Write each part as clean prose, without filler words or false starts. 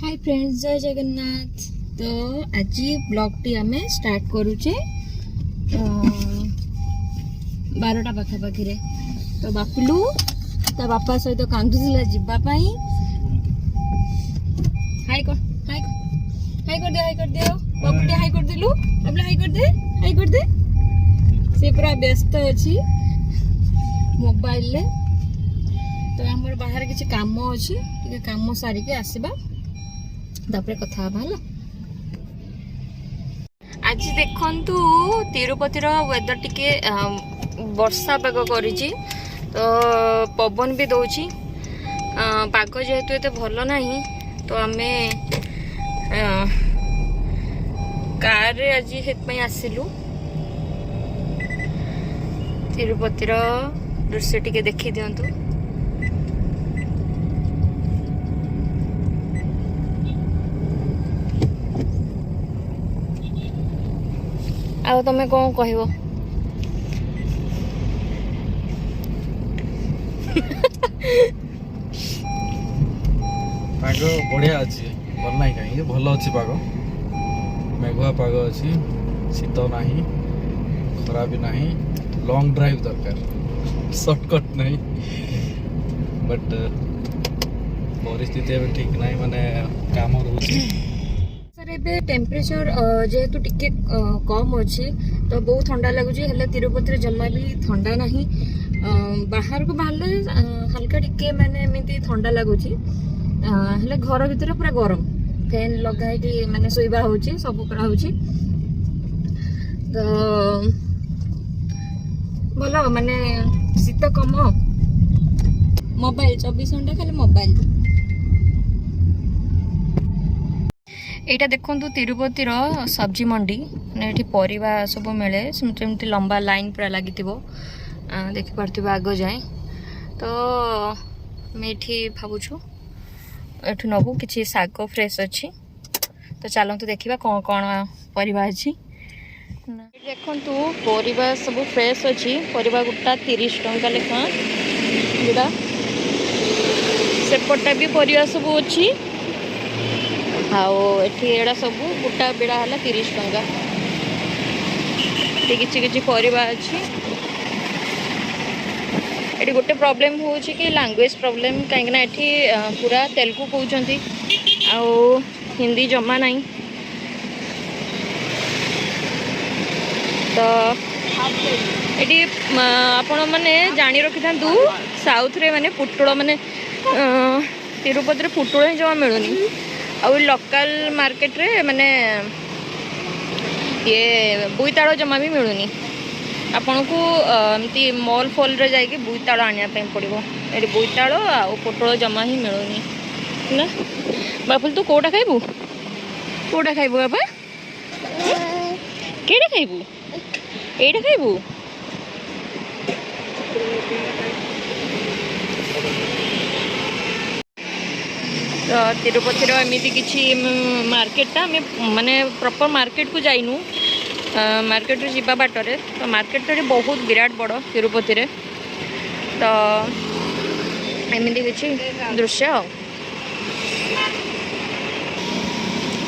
Hi friends, जय जगन्नाथ। तो आज ब्लॉग टी आम स्टार्ट करुचे 12टा पाखापाखि। तो बापुलू ता बापा सहित कांदुला जावाई। हाय कर हाय हाय कर दे हाय कर दे बापू टे हाय कर देलु बाबला हाय कर दे हाय कर दे। से पूरा व्यस्त अच्छी मोबाइल ले। तो आमर बाहर किसी काम अच्छी टे काम सारिके आसबा तापर कथा हला। आज देखंतु तिरुपतिर वेदर टिके वर्षा पाग करिछि। तो पवन भी दौची पाग जेहेतु एते भल नाही। तो आमे कार रे आज हेतपई आसिलु तिरुपतिर दृश्य टिके देखि दियंतु। आ तमे कौन कहबो? पाग बढ़िया अच्छी भल ना कहीं भल अच्छी पाग मेघुआ पाग अच्छी शीत ना खरा भी ना लॉन्ग ड्राइव दरकार शॉर्टकट नहीं बट परिस्थिति अभी ठीक नहीं माने काम रोचे। एबे टेम्परेचर जेहेतु टिके कम अच्छी तो बहुत ठंडा लगुच। तिरुपति जमा भी ठंडा नहीं। बाहर को बाहर हल्का टिके माने एमती ठंडा लगुच। घर भीतर पूरा गरम फैन लगाई माने शोइबा होची सब करा होची। तो भल माने शीत कम। मोबाइल 24 घंटा खाली मोबाइल। एटा देखंतु तिरुपतिर सब्जी मंडी ने परिवा सब मिले सेमती लंबा लाइन पूरा लगी देखि पार्थिव आग जाए। तो मेठी भावुछु एठु नबु किछि साग फ्रेश अच्छी। तो चलतु देखिबा कौन कौन परिवा अछि। देखंतु परिवा सब फ्रेश अच्छी। परिवा गुटा 30 टंका लेखा गुड़ा सेपटा भी परिवा सब अच्छी। एड़ा सब गोटा बेड़ा है 30 टंका। किसी परिवा अच्छी। ये गोटे प्रॉब्लम हो कि लैंग्वेज प्रॉब्लम कहीं पूरा तेलुगु कहते हिंदी जमा नहीं। तो ये आपण मैंने जानी रखी था साउथ रे माने पुटुड़ माने तिरुपति पुटुड़ ही जमा मिलूनी। आउ लोकल मार्केट रे माने ये बुईताड़ जमा भी मिलूनी। आपन को एमती मॉल फॉल रे जाके बुईताड़ आनिया पे पड़िबो। एडी बुईताड़ आ पोटळ जमा ही मिलूनी ना। बापुल तू कोटा खाइबू? कोटा खाइबू बाबा? केडा खाइबू? एडा खाइबू? तो तिरुपतिर एमती किसी मार्केट माने प्रॉपर मार्केट को जाइनु। मार्केट रे जीवा बाटरे तो मार्केट रे बहुत विराट बड़ तिरुपति रे। तो एमती किसी दृश्य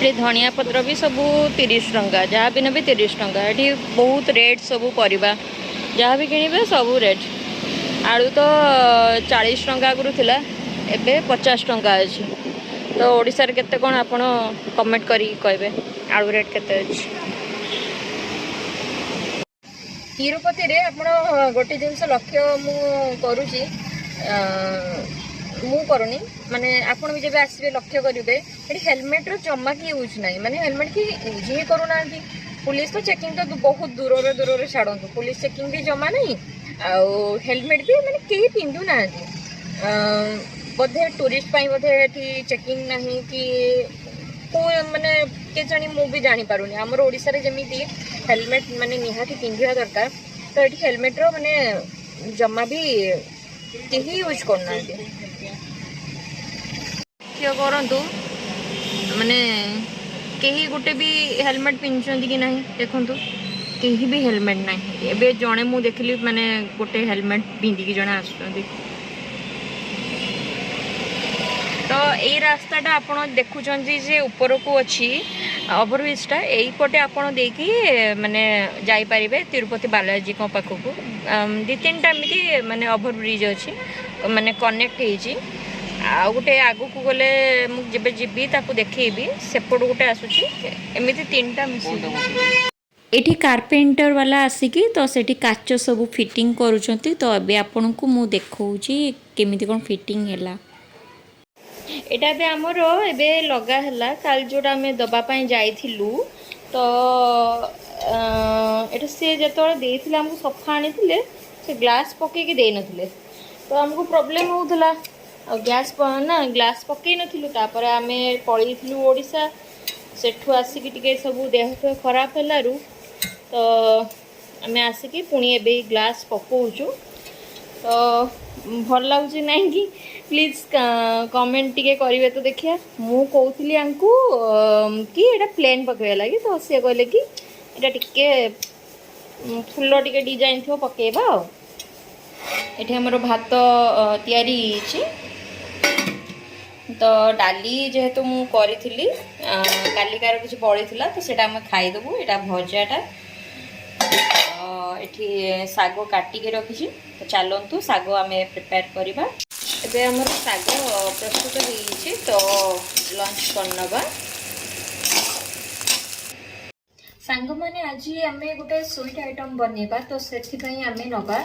ये धनिया पत्र भी सब 30 टंका जहाँ भी ने 30 टंका। ये बहुत रेट सब परिबा जहाँ भी किଣିबे सब रेट। आलू तो 40 टंका आगु थिला एबे 50 टंका अछि। तो ओडिसा रे केते कोन आपण कमेंट करी कहबे आलू रेट केते अछि। तिरुपति रे आपण गोटे जिंस लक्ष्य मु करूची मु करूनी माने आपण भी जब आसबे लक्ष्य करिवे एठी हेलमेट रो जम्मा की यूज नाही। माने हेलमेट की यूज ही करू नांती। पुलिस तो चेकिंग तो बहुत दूर रे छाडंतु पुलिस चेकिंग भी जमा नहीं। आ हेलमेट भी माने केही पिंदु नांती। बोधे टूरिस्ट पाई बोधे एठी चेकिंग नहीं कि को माने के जानी मु भी जानी पारुनी। हमर ओडिसा रे जेमिति हेलमेट माने निहाती पिंधिया दरकार। तो एठी हेलमेट रो माने जम्मा भी केही यूज करना क्यों करंतु माने केही गोटे भी हेलमेट पिंधुचंती कि नहीं देखंतु केही भी हेलमेट नहीं। एबे जणे मु देखली माने गोटे हेलमेट पिंधि कि जणे आसुचंती। तो यही रास्ताटा आपण देखुं जे ऊपर को अच्छी ओवरब्रिजटा यहीपटे आपड़ देकी माने जापारे तिरुपति बालाजी पाखक 2-3टा एमती माने ओवरब्रिज अच्छी माने कनेक्ट होती आ गोटे आगु को गले मुझे जीवी ताकू देखी सेपट गोटे आसूची एमती 3टा मिसी एठी कारपेंटर वाला आसिकी तो सेठी काच सब फिटिंग करूछंती तो अबे आपन को मु देखौची केमिति कोन फिटिंग हैला एटा बे हमर एबे लगा हला काल जोडा हमें दबा पई जाइथिलु तो एटा से जतोळ देथिला हमको सफा आनिथिले से ग्लास पके के दे नथिले तो हमको प्रॉब्लम होउथला और गैस ना ग्लास पके नथिलु तापर हमें पळीथिलु ओडिसा सेठु आसिकी टिके सब देह खराब हलारु तो आम आसिकी पुणी ए ग्लास पकाउछु तो भल लगुच नहीं कि प्लीज कमेंट टिके करेंगे तो देखिए मु कहूली आंकु कि एटा प्लेन पकड़ा लगे तो सी कहले कि एटा टिके फुल टिके डिजाइन थो पकेबा ये हमर भात तैयारी छी तो डाली जेहेतु मु करी कालिकार किसी बड़ी तो सेटा हम खाईदेबू यहाँ भजाटा एठी साग काटिके रखी तो चलतु साग आम प्रिपेयर करवा एबे हमर साग प्रस्तुत हो तो लंच करनबा सांग माने आज आम गोटे स्वीट आइटम बनेबा तो सेथिपई आम नबा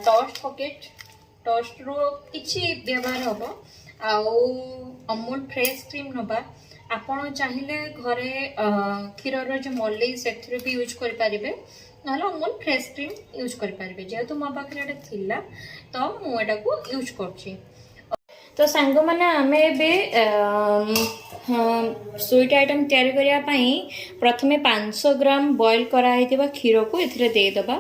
टोस्ट पॉकेट टोस्ट रो किछि व्यवहार होबो आउ अमूल फ्रेश क्रीम नबा आपण चाहिए घरे क्षीर जो मलई से भी यूज करें ना अमूल फ्रेश क्रीम यूज करें जेहेतु मो पाखे थिला तो मुझे को यूज कर तो सांग मैंने आम स्वीट आइटम तैयारी करने प्रथमे 500 ग्राम बॉयल कराई क्षीर को ए देदबा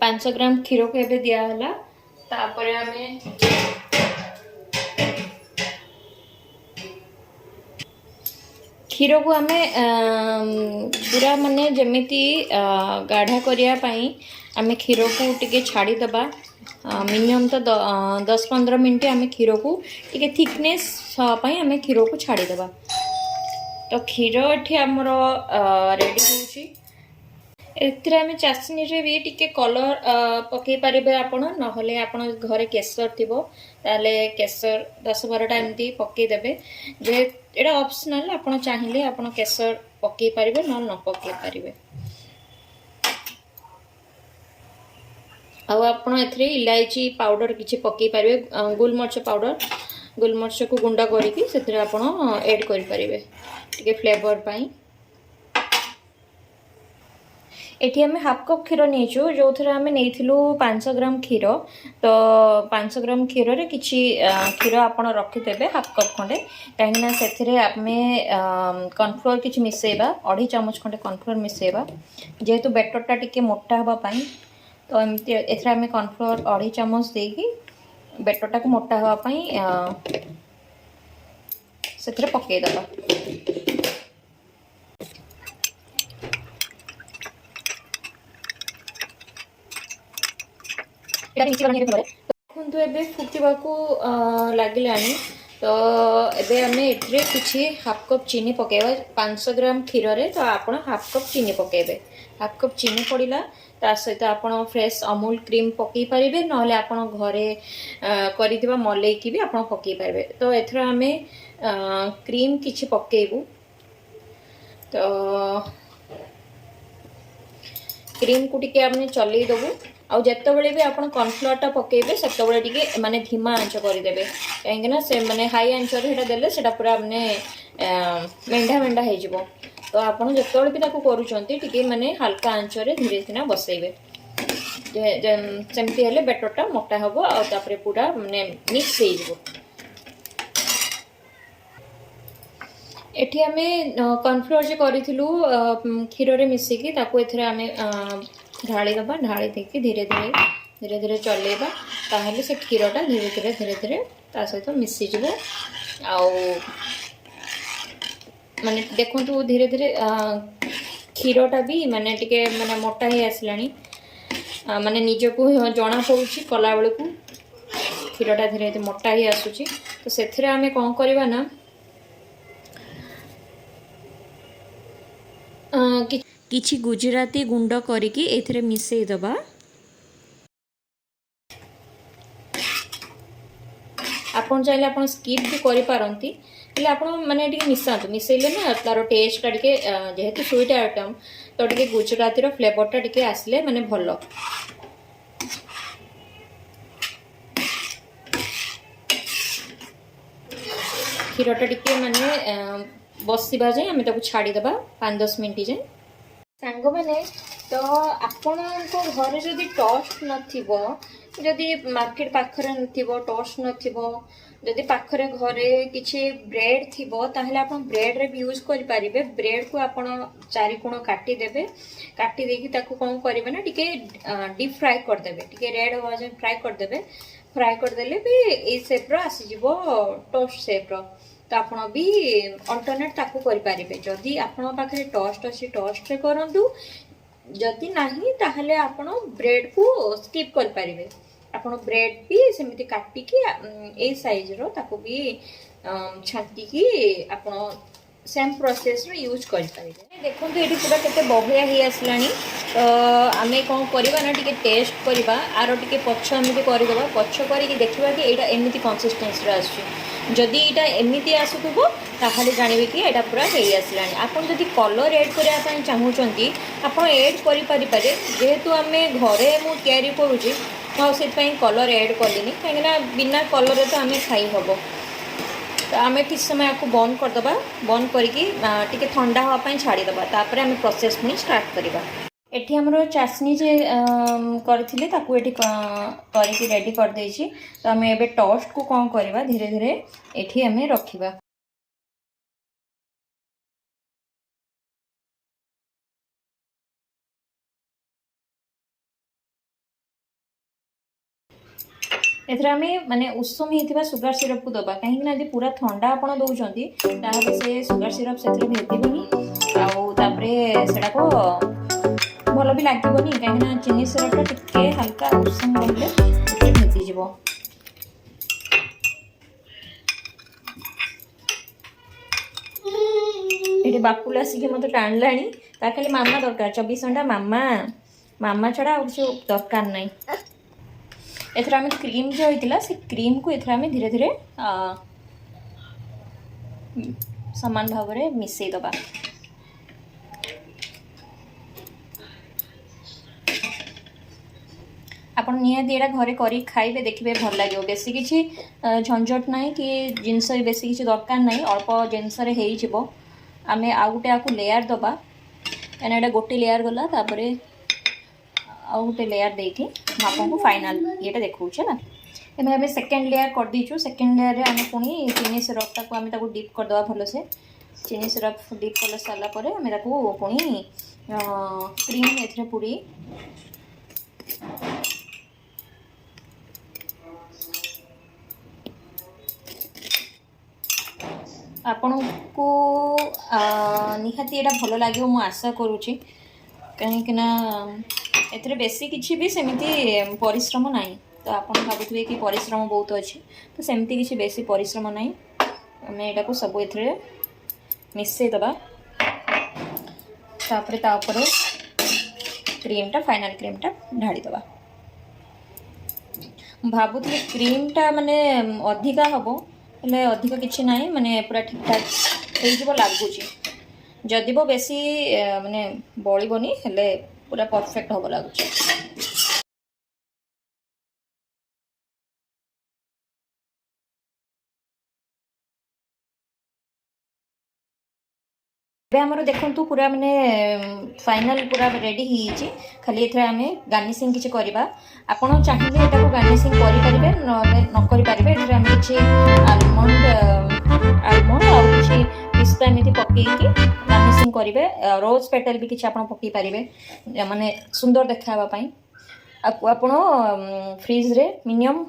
500 ग्राम क्षीर को एबे दियाहला तापर हमें क्षीर को आम पूरा माने जमीती गाढ़ा करने आम क्षीर को टिके छाड़ीदबा मिनिमम तो 10-15 मिनट आम क्षीर को टिके थिकनेस हाँपाई आम क्षीर को छाड़ीदबा तो क्षीर ये आमर रेडी होची एथिरे आम चासनी रे भी टिके कलर पकई पारे आपण नहले आपण घरे केसर थिबो ताले केसर 10-12टा एमती पकई देबे जे एटा ऑप्शनल आपण चाहिए आपण केसर पकई पारे न न पकई पारे आपण एथिरे इलायची पाउडर किछि पकई पारे गोलमर्च पाउडर गोलमर्च को गुंडा करके सेथिरे आपण ऐड करि पारे टिके फ्लेवर पाई एठी हमें हाफ कप क्षीर नहीं जो थे आम नहीं 500 ग्राम क्षीर तो 500 ग्राम क्षीर रे किछि क्षीर आपण रखिदेवे हाफ कप खंडे कहीं से आम कॉर्नफ्लोर किछि मिसेबा 2.5 चम्मच खंडे कॉर्नफ्लोर मिसेबा जेहेतु बैटरटा टिके मोटा हाँपाई तो एमती एथरे आम कॉर्नफ्लोर 2.5 चम्मच देकी बैटरटा को मोटा हाँपाई से पकईदबा देखु ए फुटवा को लगे तो एबे हमें एट्रे किछि हाफ कप चीनी पकेबा 500 ग्राम क्षीर रे तो आपण हाफ कप चीनी पकेबे हाफ कप चीनी पड़िला ता सहित आपण फ्रेश अमूल क्रीम पकई पारिबे नहले आपण घरे करिथिबा मलई की भी आपण पकई पारिबे तो एथरा हमें क्रीम किछि पकेबू तो क्रीम को टिके आपने चलई दबू आउ जितेबाला भी आप कॉर्नफ्लोरटा पकेबे से टिके माने धीमा आंच करदेवे कहीं से माने हाई आंच देले से पूरा माने मेंढा मेंढा हो तो आपड़ जितेबाला भी करुँचे टिके माने हल्का आंच धीरे धीरे बसइबे सेमती हेले बैटरटा मोटा हम आउे पूरा माने मिक्स हो एठी आमे कॉर्नफ्लोर जे करिथिलु क्षीर रे मिसिकी ताको एथरे आमे ढाली दबा ढाली देके धीरे धीरे चलेबा ताहले से क्षीरटा धीरे धीरे ता सहित मिसी जबो आउ माने देखंतु धीरे धीरे क्षीरटा भी माने टिके माने मोटा ही आसलानी ମାନେ ନିଜକୁ ଜଣା ପଡ଼ୁଛି କଲାବେଳକୁ କ୍ଷୀରଟା ଧୀରେ ଧୀରେ ମୋଟା ହେଇ ଆସୁଛି। ତ ସେଥିରେ ଆମେ କ'ଣ କରିବା ନା କିଛି ଗୁଜୁରାତି ଗୁଣ୍ଡ କରିକି ଏଥିରେ ମିଶେଇ ଦେବା। ଆପଣ ଚାହିଁଲେ ଆପଣ ସ୍କିପ୍ ବି କରିପାରନ୍ତି, ହେଲେ ଆପଣ ମାନେ ଟିକେ ମିଶାନ୍ତୁ। ମିଶେଇଲେ ନା ତାର ଟେଷ୍ଟଟା ଟିକେ ଯେହେତୁ ସୁଇଟ୍ ଆଇଟମ୍ ତ ଟିକେ ଗୁଜୁରାତିର ଫ୍ଲେଭରଟା ଟିକେ ଆସିଲେ ମାନେ ଭଲ। କ୍ଷୀରଟା ଟିକେ ମାନେ ବସିବା ଯାଏଁ ଆମେ ତାକୁ ଛାଡ଼ିଦେବା 5-10 ମିନିଟ୍ ଯାଏଁ। ସାଙ୍ଗମାନେ, ତ ଆପଣଙ୍କ ଘରେ ଯଦି ଟୋଷ୍ଟ ନଥିବ, ଯଦି ମାର୍କେଟ ପାଖରେ ନଥିବ, ଟୋଷ୍ଟ ନଥିବ, ଯଦି ପାଖରେ ଘରେ କିଛି ବ୍ରେଡ୍ ଥିବ, ତାହେଲେ ଆପଣ ବ୍ରେଡ୍ରେ ବି ୟୁଜ୍ କରିପାରିବେ। ବ୍ରେଡ୍କୁ ଆପଣ 4 କୋଣ କାଟିଦେବେ। କାଟି ଦେଇକି ତାକୁ କ'ଣ କରିବେ ନା ଟିକେ ଡିପ୍ ଫ୍ରାଏ କରିଦେବେ, ଟିକେ ରେଡ୍ ହେବା ଯାଏଁ ଫ୍ରାଏ କରିଦେବେ। ଫ୍ରାଏ କରିଦେଲେ ବି ଏଇ ସେପ୍ର ଆସିଯିବ, ଟୋଷ୍ଟ ସେପ୍ର। ତ ଆପଣ ବି ଅଲ୍ଟରନେଟ୍ ତାକୁ କରିପାରିବେ। ଯଦି ଆପଣଙ୍କ ପାଖରେ ଟୋଷ୍ଟ ଅଛି ଟୋଷ୍ଟରେ କରନ୍ତୁ, ଯଦି ନାହିଁ ତାହେଲେ ଆପଣ ବ୍ରେଡ୍କୁ ସ୍କିପ୍ କରିପାରିବେ। ଆପଣ ବ୍ରେଡ୍ ବି ସେମିତି କାଟିକି ଏଇ ସାଇଜ୍ର ତାକୁ ବି ଛାଙ୍କିକି ଆପଣ ସେମ୍ ପ୍ରୋସେସ୍ରେ ୟୁଜ୍ କରିପାରିବେ। ଦେଖନ୍ତୁ ଏଠି ପୁରା କେତେ ବହଳିଆ ହେଇ ଆସିଲାଣି। ତ ଆମେ କ'ଣ କରିବା ନା ଟିକେ ଟେଷ୍ଟ କରିବା, ଆର ଟିକେ ପଛ ଏମିତି କରିଦେବା। ପଛ କରିକି ଦେଖିବା କି ଏଇଟା ଏମିତି କନସିଷ୍ଟେନ୍ସିରେ ଆସୁଛି। ଯଦି ଏଇଟା ଏମିତି ଆସୁଥିବ ତାହେଲେ ଜାଣିବେ କି ଏଇଟା ପୁରା ହେଇ ଆସିଲାଣି। ଆପଣ ଯଦି କଲର୍ ଏଡ଼୍ କରିବା ପାଇଁ ଚାହୁଁଛନ୍ତି ଆପଣ ଏଡ଼୍ କରିପାରିବେ। ଯେହେତୁ ଆମେ ଘରେ ମୁଁ ତିଆରି କରୁଛି, ମୁଁ ଆଉ ସେଥିପାଇଁ କଲର୍ ଏଡ଼୍ କଲିନି, କାହିଁକିନା ବିନା କଲର୍ରେ ତ ଆମେ ଖାଇ ହେବ। ତ ଆମେ କିଛି ସମୟ ଆକୁ ବନ୍ଦ କରିଦେବା। ବନ୍ଦ କରିକି ଟିକେ ଥଣ୍ଡା ହେବା ପାଇଁ ଛାଡ଼ିଦେବା। ତାପରେ ଆମେ ପ୍ରୋସେସ୍ ପୁଣି ଷ୍ଟାର୍ଟ କରିବା। ଏଠି ଆମର ଚାଶନି ଯେ କରିଥିଲି ତାକୁ ଏଠି କରିକି ରେଡ଼ି କରିଦେଇଛି। ତ ଆମେ ଏବେ ଟୋଷ୍ଟକୁ କ'ଣ କରିବା, ଧୀରେ ଧୀରେ ଏଠି ଆମେ ରଖିବା। ଏଥିରେ ଆମେ ମାନେ ଉଷୁମ ହେଇଥିବା ସୁଗାର ସିରପକୁ ଦେବା, କାହିଁକି ନା ଯଦି ପୁରା ଥଣ୍ଡା ଆପଣ ଦେଉଛନ୍ତି ତାହେଲେ ସେ ସୁଗାର ସିରପ ସେଥିରେ ଭେଦିବନି, ଆଉ ତାପରେ ସେଟାକୁ ଭଲ ବି ଲାଗିବନି, କାହିଁକିନା ଚିନି ସିରପଟା ଟିକେ ହାଲକା ଉଷୁମ ରହିଲେ ଟିକେ ଭେଦିଯିବ। ଏଠି ବାପୁଲ ଆସିକି ମୋତେ ଟାଣିଲାଣି, ତା ଖାଲି ମାମା ଦରକାର। 24 ଘଣ୍ଟା ମାମା ଛଡ଼ା ଆଉ କିଛି ଦରକାର ନାହିଁ। ଏଥିରେ ଆମେ କ୍ରିମ୍ ଯେଉଁ ହେଇଥିଲା ସେ କ୍ରିମ୍କୁ ଏଥିରେ ଆମେ ଧୀରେ ଧୀରେ ସମାନ ଭାବରେ ମିଶାଇ ଦେବା। ଆପଣ ନିହାତି ଏଇଟା ଘରେ କରିକି ଖାଇବେ, ଦେଖିବେ ଭଲ ଲାଗିବ। ବେଶୀ କିଛି ଝଞ୍ଝଟ ନାହିଁ କି ଜିନିଷ ବେଶୀ କିଛି ଦରକାର ନାହିଁ, ଅଳ୍ପ ଜିନିଷରେ ହେଇଯିବ। ଆମେ ଆଉ ଗୋଟେ ଆକୁ ଲେୟାର ଦେବା, କାହିଁକିନା ଏଇଟା ଗୋଟେ ଲେୟାର ଗଲା, ତାପରେ ଆଉ ଗୋଟେ ଲେୟାର ଦେଇକି ମୁଁ ଆପଣଙ୍କୁ ଫାଇନାଲ୍ ଇଏଟା ଦେଖାଉଛି ହେଲା। ଏବେ ଆମେ ସେକେଣ୍ଡ ଲେୟାର କରିଦେଇଛୁ। ସେକେଣ୍ଡ ଲେୟାରରେ ଆମେ ପୁଣି ଚିନି ସିରପଟାକୁ ଆମେ ତାକୁ ଡିପ୍ କରିଦେବା ଭଲସେ। ଚିନି ସିରପ ଡିପ୍ କରି ସାରିଲା ପରେ ଆମେ ତାକୁ ପୁଣି କ୍ରିମ୍ ଏଥିରେ ପୁରେଇ ଆପଣଙ୍କୁ ନିହାତି ଏଇଟା ଭଲ ଲାଗିବ ମୁଁ ଆଶା କରୁଛି, କାହିଁକିନା ଏଥିରେ ବେଶୀ କିଛି ବି ସେମିତି ପରିଶ୍ରମ ନାହିଁ। ତ ଆପଣ ଭାବୁଥିବେ କି ପରିଶ୍ରମ ବହୁତ ଅଛି, ତ ସେମିତି କିଛି ବେଶୀ ପରିଶ୍ରମ ନାହିଁ। ଆମେ ଏଇଟାକୁ ସବୁ ଏଥିରେ ମିଶାଇ ଦେବା। ତାପରେ ତା ଉପରେ କ୍ରିମ୍ଟା ଫାଇନାଲ୍ କ୍ରିମ୍ଟା ଢାଳିଦେବା। ମୁଁ ଭାବୁଥିଲି କ୍ରିମ୍ଟା ମାନେ ଅଧିକା ହେବ, ହେଲେ ଅଧିକ କିଛି ନାହିଁ, ମାନେ ପୁରା ଠିକ୍ଠାକ୍ ହେଇଯିବ ଲାଗୁଛି। ଯଦିବ ବେଶୀ ମାନେ ବଳିବନି, ହେଲେ ପୁରା ପରଫେକ୍ଟ ହେବ ଲାଗୁଛି। ଏବେ ଆମର ଦେଖନ୍ତୁ ପୁରା ମାନେ ଫାଇନାଲ୍ ପୁରା ରେଡ଼ି ହେଇଯାଇଛି। ଖାଲି ଏଥିରେ ଆମେ ଗାର୍ନିସିଂ କିଛି କରିବା। ଆପଣ ଚାହିଁଲେ ଏଟାକୁ ଗାର୍ନିସିଂ କରିପାରିବେ, ନହେଲେ ନ କରିପାରିବେ। ଏଥିରେ ଆମେ କିଛି ଆଲମଣ୍ଡ ଆଉ କିଛି ପିସ୍ତା ଏମିତି ପକେଇକି ଗାର୍ନିସିଂ କରିବେ। ରୋଜ୍ ପେଟାଲ ବି କିଛି ଆପଣ ପକେଇ ପାରିବେ, ମାନେ ସୁନ୍ଦର ଦେଖା ହେବା ପାଇଁ। ଆପଣ ଫ୍ରିଜ୍ରେ ମିନିମମ୍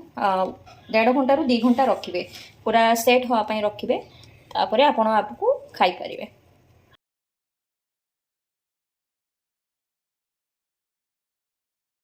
1.5 ଘଣ୍ଟାରୁ 2 ଘଣ୍ଟା ରଖିବେ, ପୁରା ସେଟ୍ ହେବା ପାଇଁ ରଖିବେ। ତାପରେ ଆପଣ ଆକୁ ଖାଇପାରିବେ।